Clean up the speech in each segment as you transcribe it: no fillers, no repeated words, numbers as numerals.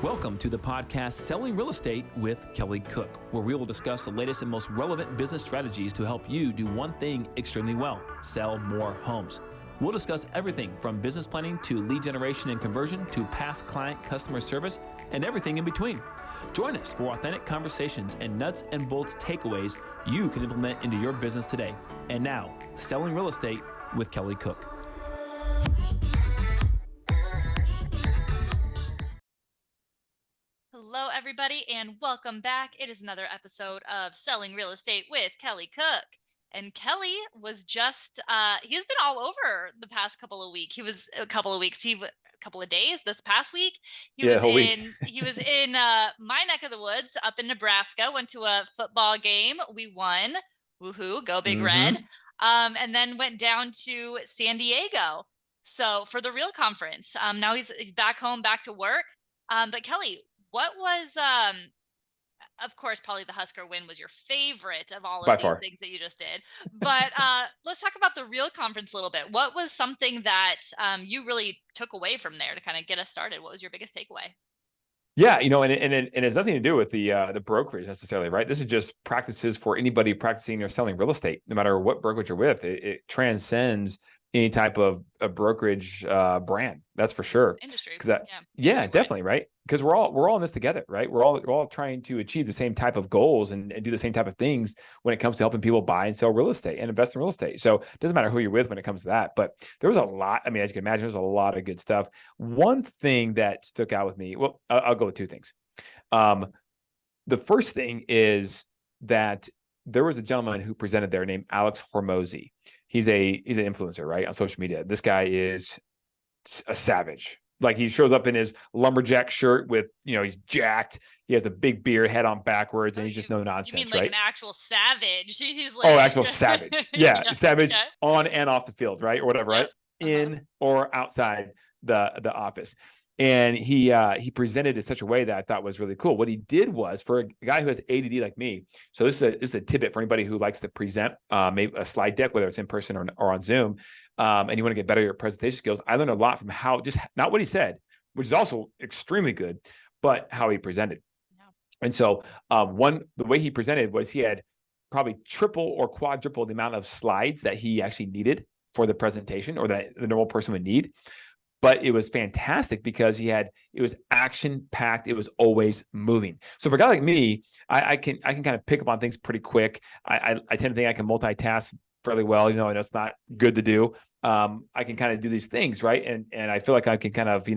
Welcome to the podcast Selling Real Estate with Kelly Cook, where we will discuss the latest and most relevant business strategies to help you do one thing extremely well: sell more homes. We'll discuss everything from business planning to lead generation and conversion to past client customer service and everything in between. Join us for authentic conversations and nuts and bolts takeaways you can implement into your business today. And now, Selling Real Estate with Kelly Cook. Hello, everybody, and welcome back. It is another episode of Selling Real Estate with Kelly Cook. And Kelly was just, he's been all over the past couple of weeks. A couple of days this past week. He was in my neck of the woods up in Nebraska, went to a football game. We won. Woohoo, go Big Red. And then went down to San Diego. So for the real conference, now he's back home, back to work. But Kelly, what was, of course, probably the Husker win was your favorite of all of these things that you just did. But let's talk about the real conference a little bit. What was something that you really took away from there to kind of get us started? What was your biggest takeaway? Yeah, and it has nothing to do with the brokerage necessarily, right? This is just practices for anybody practicing or selling real estate, no matter what brokerage you're with. It transcends any type of a brokerage brand, that's for sure. Industry, yeah, definitely, right? Because we're all in this together, right? We're all trying to achieve the same type of goals and do the same type of things when it comes to helping people buy and sell real estate and invest in real estate. So it doesn't matter who you're with when it comes to that. But there was a lot. I mean, as you can imagine, there's a lot of good stuff. One thing that stuck out with me, well, I'll go with two things. The first thing is that there was a gentleman who presented there named Alex Hormozy. He's an influencer, right, on social media. This guy is a savage. Like, he shows up in his lumberjack shirt with, he's jacked. He has a big beard, head on backwards, and he's just no nonsense, you mean like right? An actual savage? He's like, actual savage. Yeah, savage on and off the field, right, or whatever, right? In or outside the office. And he presented it in such a way that I thought was really cool. What he did was, for a guy who has ADD like me, so this is a tidbit for anybody who likes to present maybe a slide deck, whether it's in person or on Zoom, and you want to get better at your presentation skills. I learned a lot from how, just not what he said, which is also extremely good, but how he presented. Yeah. And so the way he presented was he had probably triple or quadruple the amount of slides that he actually needed for the presentation, or that the normal person would need. But it was fantastic because it was action packed. It was always moving. So for a guy like me, I can kind of pick up on things pretty quick. I tend to think I can multitask fairly well. I know it's not good to do. I can kind of do these things, right? And I feel like I can kind of,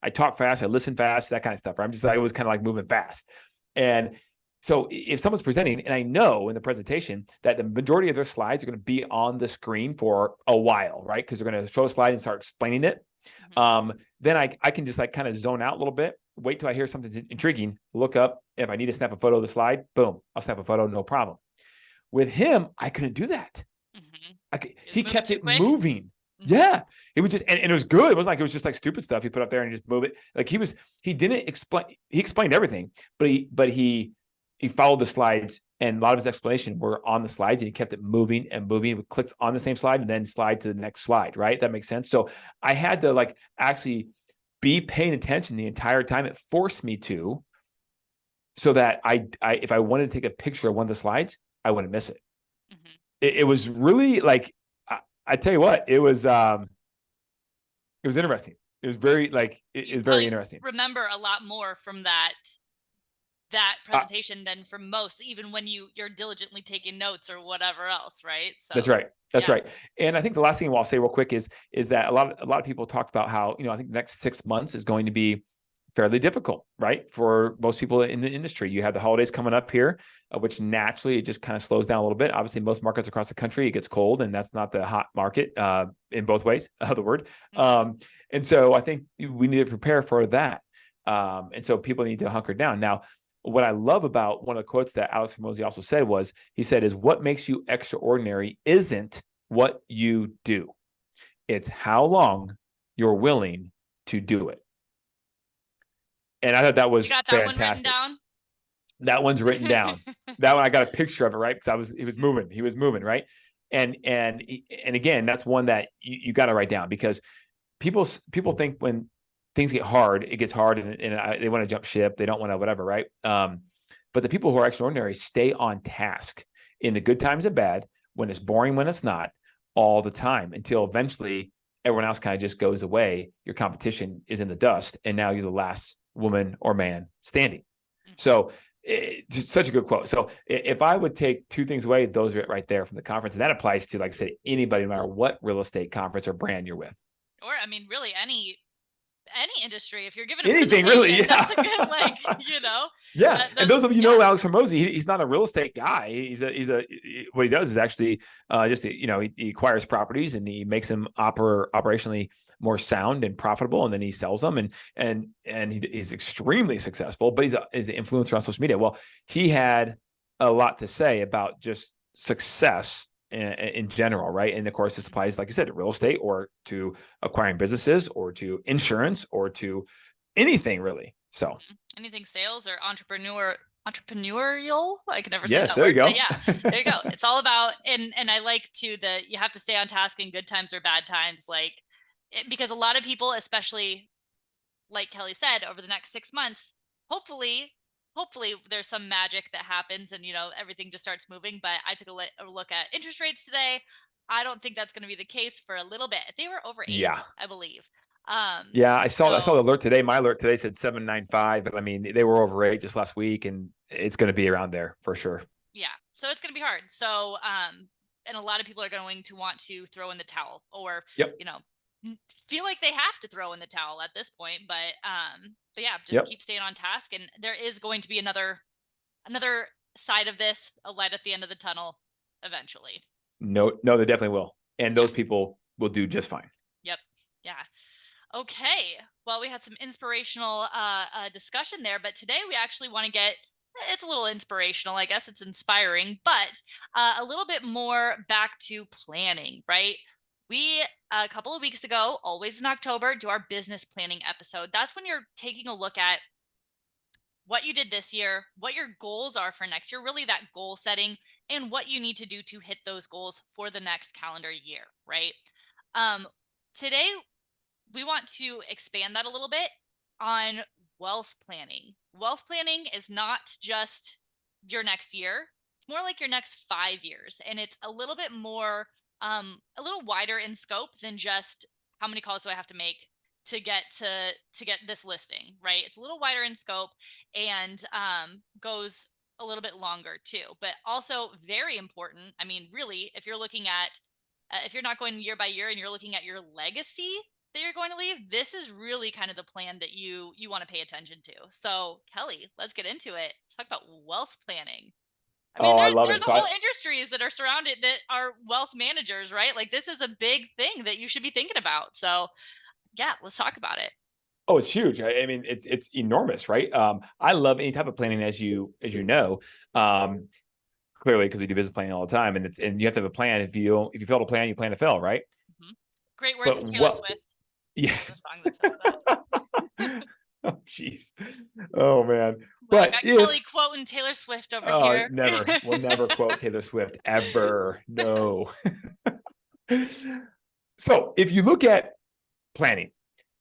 I talk fast, I listen fast, that kind of stuff. Right? I always kind of like moving fast. And so if someone's presenting, and I know in the presentation that the majority of their slides are going to be on the screen for a while, right? Because they're going to show a slide and start explaining it. Then I can just like kind of zone out a little bit, wait till I hear something intriguing, look up. If I need to snap a photo of the slide, boom, I'll snap a photo, no problem. With him, I couldn't do that. He kept it moving. Yeah. It was just, and it was good. It wasn't like it was just like stupid stuff he put up there and just move it. Like he didn't explain, he explained everything, but he followed the slides, and a lot of his explanation were on the slides, and he kept it moving and moving. We clicked on the same slide and then slide to the next slide, right? That makes sense. So I had to like actually be paying attention the entire time. It forced me to, so that I if I wanted to take a picture of one of the slides, I wouldn't miss it. It was really like, I tell you what, it was interesting. It was very very interesting. Remember a lot more from that presentation than from most, even when you're diligently taking notes or whatever else, right? So that's right. And I think the last thing I'll say real quick is that a lot of people talked about how, I think the next 6 months is going to be fairly difficult, right? For most people in the industry. You have the holidays coming up here, which naturally it just kind of slows down a little bit. Obviously, most markets across the country, it gets cold, and that's not the hot market in both ways of the word. And so I think we need to prepare for that. And so people need to hunker down. Now, what I love about one of the quotes that Alex Hormozy also said was, he said, is what makes you extraordinary isn't what you do. It's how long you're willing to do it. And I thought that was fantastic. One written down? That one's written down. That one, I got a picture of it, right? Because he was moving, right? And again, that's one that you got to write down, because people think when things get hard, it gets hard, and they want to jump ship. They don't want to whatever, right? But the people who are extraordinary stay on task in the good times and bad, when it's boring, when it's not, all the time, until eventually everyone else kind of just goes away. Your competition is in the dust, and now you're the last woman or man standing. So it's such a good quote. So if I would take two things away, those are it right there from the conference. And that applies to, like I said, anybody, no matter what real estate conference or brand you're with. Or, I mean, really any industry, if you're given a anything presentation, really, yeah. That's a good, like, yeah. And those of you know Alex Hormozi, he's not a real estate guy. He's a what he does is actually he acquires properties and he makes them operationally more sound and profitable, and then he sells them, and he's extremely successful. But he's an influencer on social media. Well, he had a lot to say about just success in general, right? And of course, this applies, like you said, to real estate, or to acquiring businesses, or to insurance, or to anything really. So anything sales or entrepreneurial. I can never say yes, that there word. you go. But yeah, there you go. It's all about, and I like to you have to stay on task in good times or bad times, because a lot of people, especially like Kelly said, over the next 6 months, hopefully there's some magic that happens and, everything just starts moving. But I took a look at interest rates today. I don't think that's going to be the case for a little bit. They were over 8, I believe. I saw the alert today. My alert today said 7.95, but I mean, they were over 8 just last week, and it's going to be around there for sure. Yeah. So it's going to be hard. So, and a lot of people are going to want to throw in the towel, or, feel like they have to throw in the towel at this point. But yeah, just keep staying on task. And there is going to be another side of this, a light at the end of the tunnel eventually. No, they definitely will. And those people will do just fine. Yep. Yeah. Okay. Well, we had some inspirational discussion there, but today we actually want to it's a little inspirational. I guess it's inspiring, but a little bit more back to planning, right? We, a couple of weeks ago, always in October, do our business planning episode. That's when you're taking a look at what you did this year, what your goals are for next year, really that goal setting, and what you need to do to hit those goals for the next calendar year, right? Today, we want to expand that a little bit on wealth planning. Wealth planning is not just your next year. It's more like your next 5 years. And it's a little bit more, a little wider in scope than just how many calls do I have to make to get this listing, right? It's a little wider in scope and goes a little bit longer too, but also very important. I mean, really, if you're looking at, if you're not going year by year and you're looking at your legacy that you're going to leave, this is really kind of the plan that you want to pay attention to. So Kelly, let's get into it. Let's talk about wealth planning. I mean, there's whole industries that are surrounded that are wealth managers, right? Like, this is a big thing that you should be thinking about. So yeah, let's talk about it. Oh, it's huge. I mean, it's enormous, right? I love any type of planning, as you know, clearly, because we do business planning all the time, and you have to have a plan. If you fail to plan, you plan to fail, right? Mm-hmm. Great words of Taylor Swift. Yeah. The song that says that. Oh, jeez. Oh, man. Well, but I got Kelly quoting Taylor Swift over here. Never. We'll never quote Taylor Swift ever. No. So if you look at planning,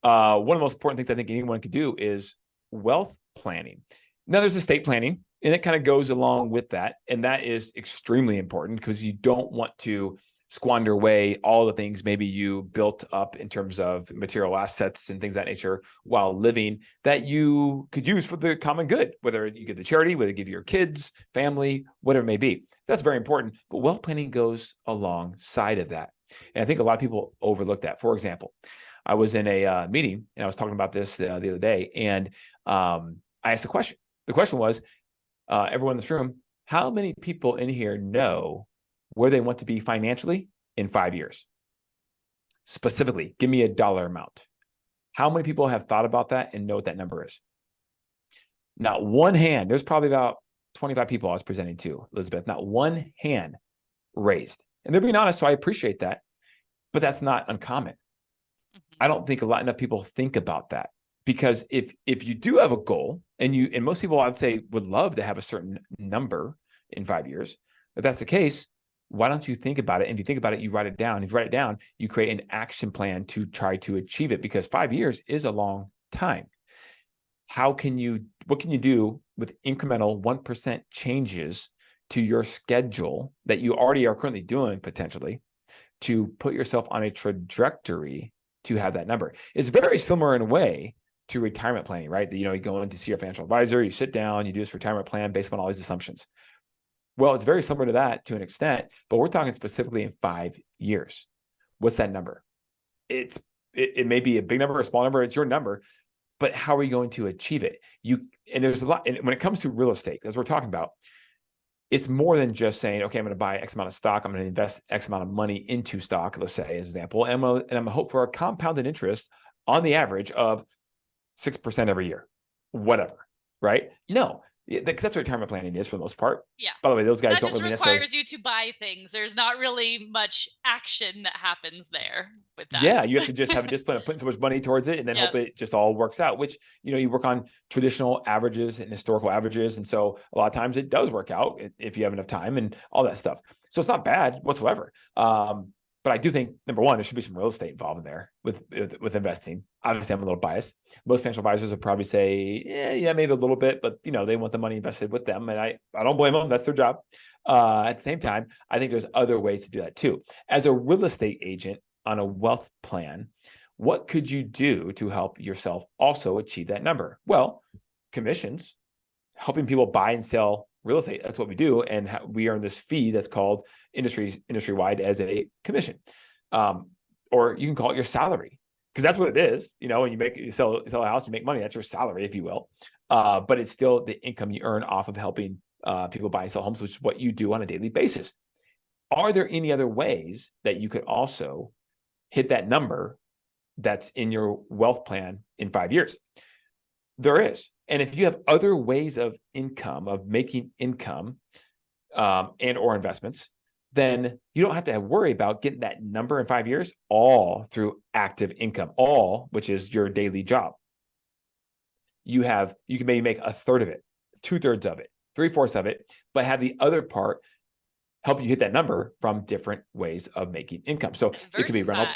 one of the most important things I think anyone could do is wealth planning. Now, there's estate planning, and it kind of goes along with that. And that is extremely important because you don't want to squander away all the things maybe you built up in terms of material assets and things of that nature while living that you could use for the common good, whether you give to charity, whether you give your kids, family, whatever it may be. That's very important. But wealth planning goes alongside of that. And I think a lot of people overlook that. For example, I was in a meeting and I was talking about this the other day, and I asked a question. The question was, everyone in this room, how many people in here know where they want to be financially in 5 years? Specifically, give me a dollar amount. How many people have thought about that and know what that number is? Not one hand. There's probably about 25 people I was presenting to, Elizabeth. Not one hand raised. And they're being honest, so I appreciate that. But that's not uncommon. I don't think enough people think about that, because if you do have a goal, and most people, I would say, would love to have a certain number in 5 years. If that's the case, why don't you think about it? And if you think about it, you write it down. If you write it down, you create an action plan to try to achieve it, because 5 years is a long time. What can you do with incremental 1% changes to your schedule that you already are currently doing potentially to put yourself on a trajectory to have that number? It's very similar in a way to retirement planning, right? That, you go in to see your financial advisor, you sit down, you do this retirement plan based on all these assumptions. Well, it's very similar to that to an extent, but we're talking specifically in 5 years. What's that number? It may be a big number or a small number. It's your number, but how are you going to achieve it? And there's a lot, and when it comes to real estate, as we're talking about, it's more than just saying, okay, I'm going to buy X amount of stock. I'm going to invest X amount of money into stock, let's say, as an example. And I'm going to hope for a compounded interest on the average of 6% every year, whatever, right? No, because that's what retirement planning is for the most part. Yeah. By the way, those guys that don't just really requires you to buy things. There's not really much action that happens there with that. Yeah, you have to just have a discipline of putting so much money towards it and then hope it just all works out, which, you work on traditional averages and historical averages. And so a lot of times it does work out if you have enough time and all that stuff. So it's not bad whatsoever. But I do think, number one, there should be some real estate involved in there with investing. Obviously, I'm a little biased. Most financial advisors would probably say, yeah, maybe a little bit, but they want the money invested with them, and I don't blame them. That's their job. At the same time, I think there's other ways to do that too. As a real estate agent on a wealth plan, what could you do to help yourself also achieve that number? Well, commissions, helping people buy and sell real estate. That's what we do. And we earn this fee that's called industry-wide as a commission. Or you can call it your salary, because that's what it is. When you sell a house, you make money. That's your salary, if you will. But it's still the income you earn off of helping people buy and sell homes, which is what you do on a daily basis. Are there any other ways that you could also hit that number that's in your wealth plan in 5 years? There is. And if you have other ways of income, of making income and or investments, then you don't have to worry about getting that number in 5 years all through active income, which is your daily job. You can maybe make a third of it, 2/3 of it, 3/4 of it, but have the other part help you hit that number from different ways of making income. So it could be rental.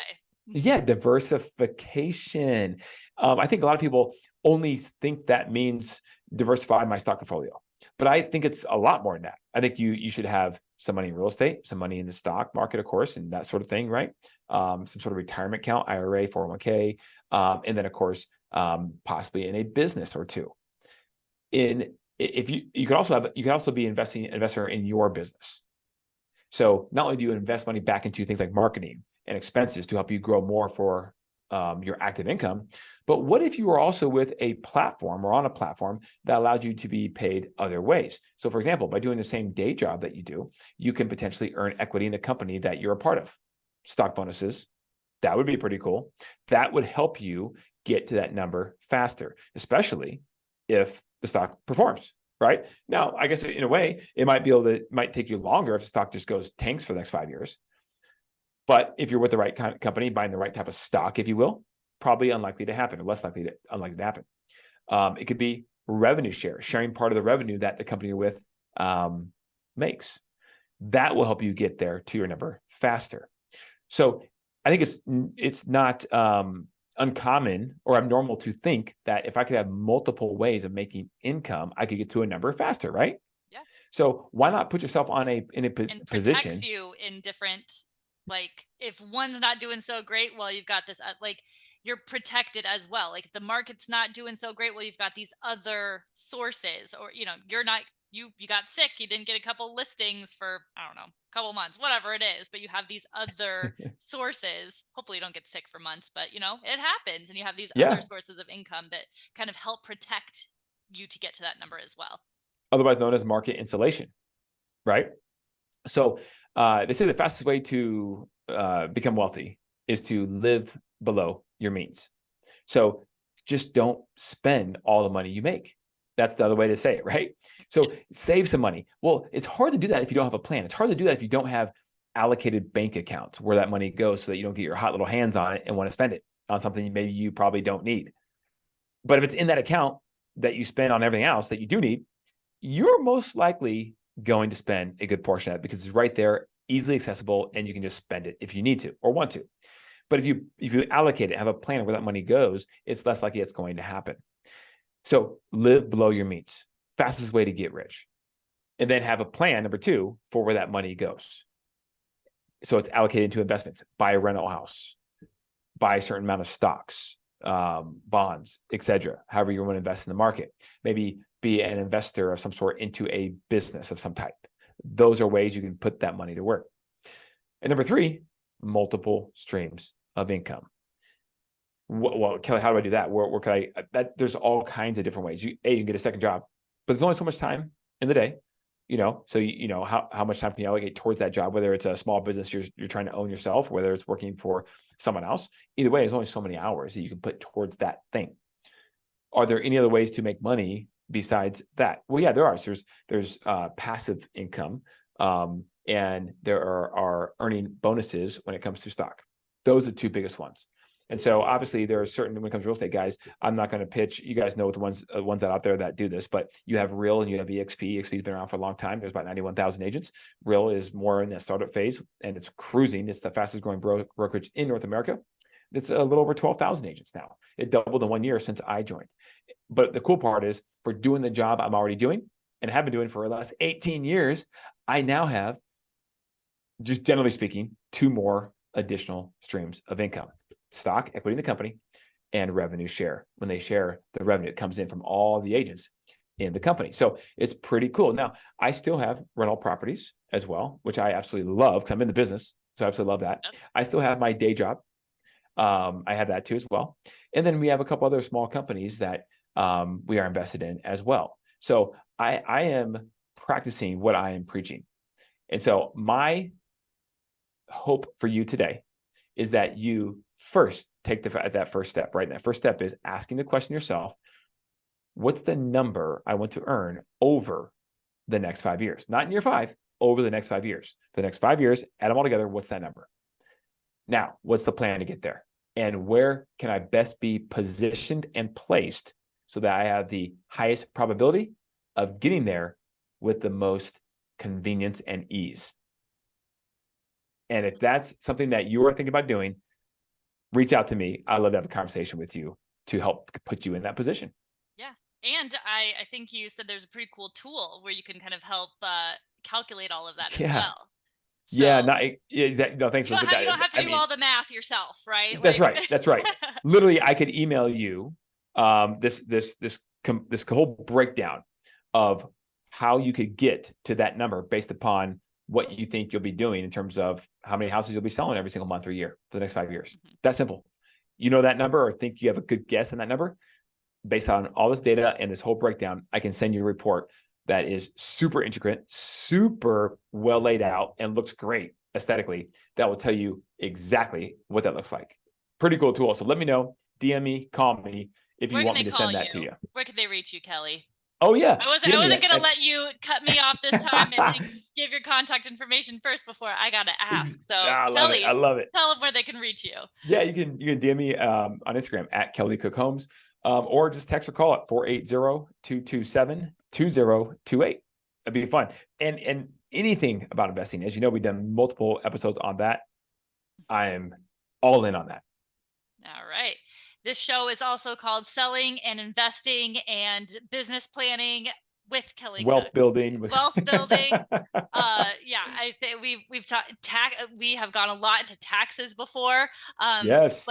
Yeah, diversification. I think a lot of people only think that means diversify my stock portfolio, but I think it's a lot more than that. I think you should have some money in real estate, some money in the stock market, of course, and that sort of thing, right? Some sort of retirement account, IRA, 401k, and then of course, possibly in a business or two. You could also be investor in your business. So not only do you invest money back into things like marketing and expenses to help you grow more for your active income, but what if you were also with a platform or on a platform that allowed you to be paid other ways? So for example, by doing the same day job that you do, you can potentially earn equity in the company that you're a part of. Stock bonuses, that would be pretty cool. That would help you get to that number faster, especially if the stock performs. Right now, I guess in a way, it might take you longer if the stock just goes tanks for the next 5 years. But if you're with the right kind of company, buying the right type of stock, if you will, probably unlikely to happen, or unlikely to happen. It could be revenue sharing part of the revenue that the company you're with makes. That will help you get there to your number faster. So I think it's not uncommon or abnormal to think that if I could have multiple ways of making income, I could get to a number faster, right? Yeah. So why not put yourself in a position? Protects you in different, like if one's not doing so great, well, you've got this, like you're protected as well. Like if the market's not doing so great, well, you've got these other sources, or, you're not, you got sick, you didn't get a couple listings for, I don't know, a couple months, whatever it is, but you have these other sources. Hopefully you don't get sick for months, but it happens. And you have these other sources of income that kind of help protect you to get to that number as well. Otherwise known as market insulation, right? So they say the fastest way to become wealthy is to live below your means. So just don't spend all the money you make. That's the other way to say it, right? So save some money. Well, it's hard to do that if you don't have a plan. It's hard to do that if you don't have allocated bank accounts where that money goes so that you don't get your hot little hands on it and want to spend it on something maybe you probably don't need. But if it's in that account that you spend on everything else that you do need, you're most likely going to spend a good portion of it because it's right there, easily accessible, and you can just spend it if you need to or want to. But if you allocate it, have a plan where that money goes, it's less likely it's going to happen. So live below your means. Fastest way to get rich. And then have a plan, number 2, for where that money goes. So it's allocated into investments. Buy a rental house, buy a certain amount of stocks, bonds, etc. However you want to invest in the market. Maybe be an investor of some sort into a business of some type. Those are ways you can put that money to work. And number 3, multiple streams of income. Well, Kelly, how do I do that? Where can I, there's all kinds of different ways. You can get a second job, but there's only so much time in the day, so how much time can you allocate towards that job, whether it's a small business you're trying to own yourself, whether it's working for someone else. Either way, there's only so many hours that you can put towards that thing. Are there any other ways to make money besides that? Well, yeah, there are. So there's passive income, and there are earning bonuses when it comes to stock. Those are the 2 biggest ones. And so obviously there are certain, when it comes to real estate, guys, I'm not going to pitch, you guys know the ones that out there that do this, but you have Real and you have EXP. EXP's been around for a long time. There's about 91,000 agents. Real is more in the startup phase and it's cruising. It's the fastest growing brokerage in North America. It's a little over 12,000 agents now. It doubled in 1 year since I joined. But the cool part is, for doing the job I'm already doing and have been doing for the last 18 years, I now have, just generally speaking, 2 more additional streams of income. Stock, equity in the company, and revenue share. When they share the revenue, it comes in from all the agents in the company. So it's pretty cool. Now, I still have rental properties as well, which I absolutely love because I'm in the business. So I absolutely love that. I still have my day job. I have that too as well. And then we have a couple other small companies that we are invested in as well. So I am practicing what I am preaching. And so my hope for you today is that you first take that first step, right? And that first step is asking the question yourself, what's the number I want to earn over the next 5 years? Not in year 5, over the next 5 years. For the next 5 years, add them all together, what's that number? Now, what's the plan to get there? And where can I best be positioned and placed so that I have the highest probability of getting there with the most convenience and ease? And if that's something that you are thinking about doing, reach out to me. I'd love to have a conversation with you to help put you in that position. Yeah. And I think you said there's a pretty cool tool where you can kind of help calculate all of that as well. So yeah, not exactly. No, thanks you for that. You don't have to do all the math yourself, right? That's right. That's right. Literally, I could email you this whole breakdown of how you could get to that number based upon what you think you'll be doing in terms of how many houses you'll be selling every single month or year for the next 5 years. Mm-hmm. That simple. You know that number, or think you have a good guess on that number based on all this data and this whole breakdown. I can send you a report that is super intricate, super well laid out, and looks great aesthetically. That will tell you exactly what that looks like. Pretty cool tool. So let me know, DM me, call me if you want me to send that to you. Where can they reach you, Kelly? Oh yeah. I wasn't going to let you cut me off this time and give your contact information first before I got to ask. So Kelly, I love it. Tell them where they can reach you. Yeah, you can DM me on Instagram at Kelly Cook Homes, or just text or call at 480-227-2028. That'd be fun. And anything about investing, as you know, we've done multiple episodes on that. I am all in on that. All right. This show is also called Selling and Investing and Business Planning with Kelly Wealth Cook. Building. Wealth building. Yeah, I think we've talked we have gone a lot into taxes before. Yes.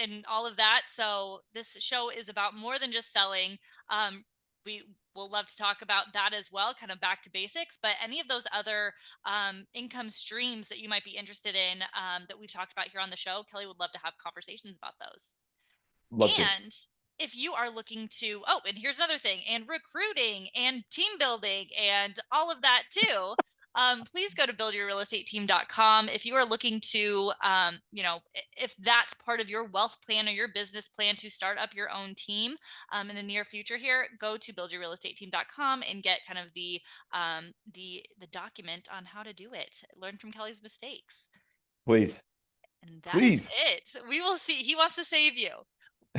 And all of that. So this show is about more than just selling. We will love to talk about that as well, kind of back to basics, but any of those other income streams that you might be interested in that we've talked about here on the show, Kelly would love to have conversations about those. And if you are looking to, and here's another thing, and recruiting and team building and all of that too, please go to buildyourrealestateteam.com. If you are looking to, if that's part of your wealth plan or your business plan to start up your own team in the near future here, go to buildyourrealestateteam.com and get kind of the document on how to do it. Learn from Kelly's mistakes. Please. And that is it. We will see. He wants to save you.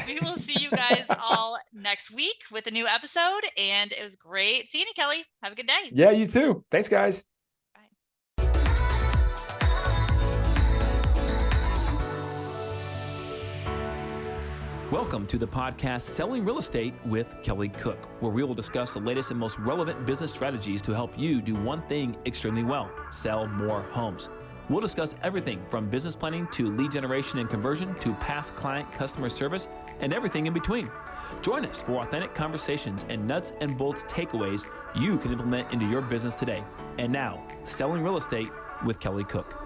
We will see you guys all next week with a new episode. And it was great seeing you, Kelly. Have a good day. Yeah, you too. Thanks, guys. Welcome to the podcast Selling Real Estate with Kelly Cook, where we will discuss the latest and most relevant business strategies to help you do one thing extremely well: sell more homes. We'll discuss everything from business planning to lead generation and conversion to past client customer service and everything in between. Join us for authentic conversations and nuts and bolts takeaways you can implement into your business today. And now, Selling Real Estate with Kelly Cook.